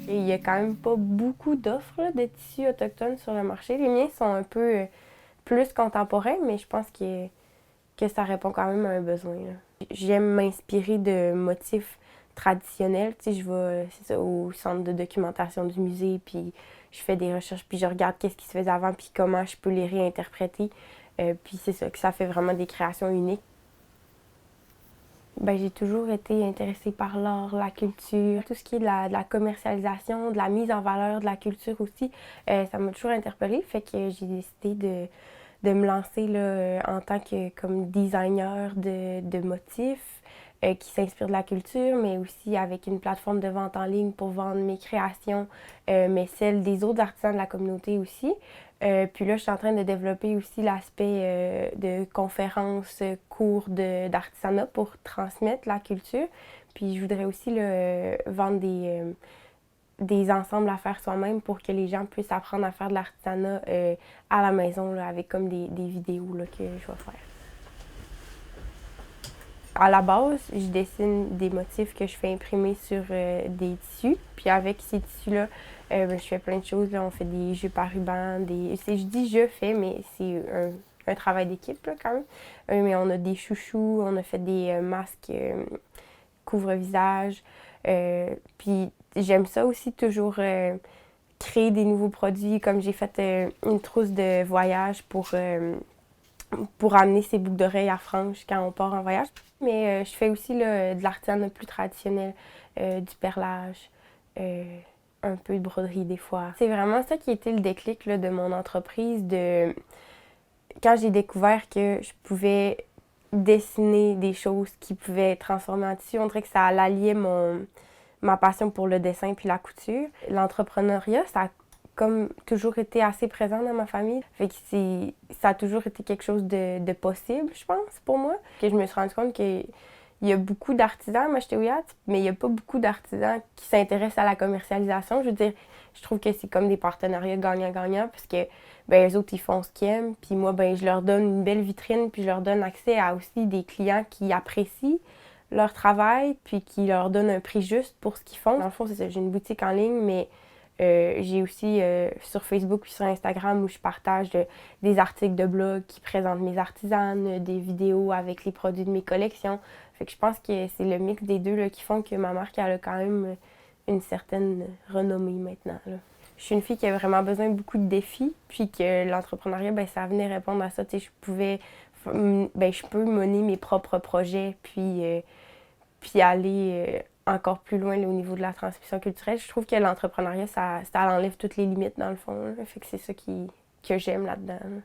Et il y a quand même pas beaucoup d'offres là, de tissus autochtones sur le marché. Les miens sont un peu plus contemporains, mais je pense que ça répond quand même à un besoin, là. J'aime m'inspirer de motifs traditionnels. Tu sais, je vais c'est ça, au centre de documentation du musée, puis je fais des recherches, puis je regarde qu'est-ce qui se faisait avant, puis comment je peux les réinterpréter. Puis c'est ça, que ça fait vraiment des créations uniques. Ben, j'ai toujours été intéressée par l'art, la culture, tout ce qui est de la commercialisation, de la mise en valeur de la culture aussi. Ça m'a toujours interpellée, fait que j'ai décidé de me lancer là, en tant que comme designer de motifs qui s'inspire de la culture, mais aussi avec une plateforme de vente en ligne pour vendre mes créations, mais celles des autres artisans de la communauté aussi. Puis là, je suis en train de développer aussi l'aspect de conférences, cours d'artisanat pour transmettre la culture. Puis je voudrais aussi là, vendre des ensembles à faire soi-même pour que les gens puissent apprendre à faire de l'artisanat à la maison là, avec comme des vidéos là, que je vais faire. À la base, je dessine des motifs que je fais imprimer sur des tissus. Puis avec ces tissus-là, je fais plein de choses. Là. On fait des jupes à ruban, je dis je fais, mais c'est un travail d'équipe là, quand même. Mais on a des chouchous, on a fait des masques couvre-visage. Puis j'aime ça aussi toujours créer des nouveaux produits, comme j'ai fait une trousse de voyage pour amener ses boucles d'oreilles à franges quand on part en voyage. Mais je fais aussi là, de l'artisanat plus traditionnel, du perlage, un peu de broderie des fois. C'est vraiment ça qui a été le déclic là, de mon entreprise, quand j'ai découvert que je pouvais dessiner des choses qui pouvaient être transformées en tissu. On dirait que ça alliait ma passion pour le dessin puis la couture. L'entrepreneuriat, ça a comme toujours été assez présent dans ma famille. Fait que ça a toujours été quelque chose de possible, je pense, pour moi. Que je me suis rendu compte qu'il y a beaucoup d'artisans à Machetewiyat, mais il n'y a pas beaucoup d'artisans qui s'intéressent à la commercialisation. Je veux dire, je trouve que c'est comme des partenariats gagnant-gagnant parce que ben, eux autres, ils font ce qu'ils aiment. Puis moi, ben, je leur donne une belle vitrine, puis je leur donne accès à aussi des clients qui apprécient leur travail, puis qui leur donnent un prix juste pour ce qu'ils font. Dans le fond, c'est ça, j'ai une boutique en ligne, mais j'ai aussi sur Facebook puis sur Instagram où je partage des articles de blog qui présentent mes artisanes, des vidéos avec les produits de mes collections. Fait que je pense que c'est le mix des deux là, qui font que ma marque elle a quand même une certaine renommée maintenant, là. Je suis une fille qui a vraiment besoin de beaucoup de défis, puis que l'entrepreneuriat, ben, ça venait répondre à ça. Tu sais, je peux mener mes propres projets, puis aller encore plus loin là, au niveau de la transmission culturelle. Je trouve que l'entrepreneuriat, ça enlève toutes les limites dans le fond, là. Fait que c'est ça que j'aime là-dedans, là.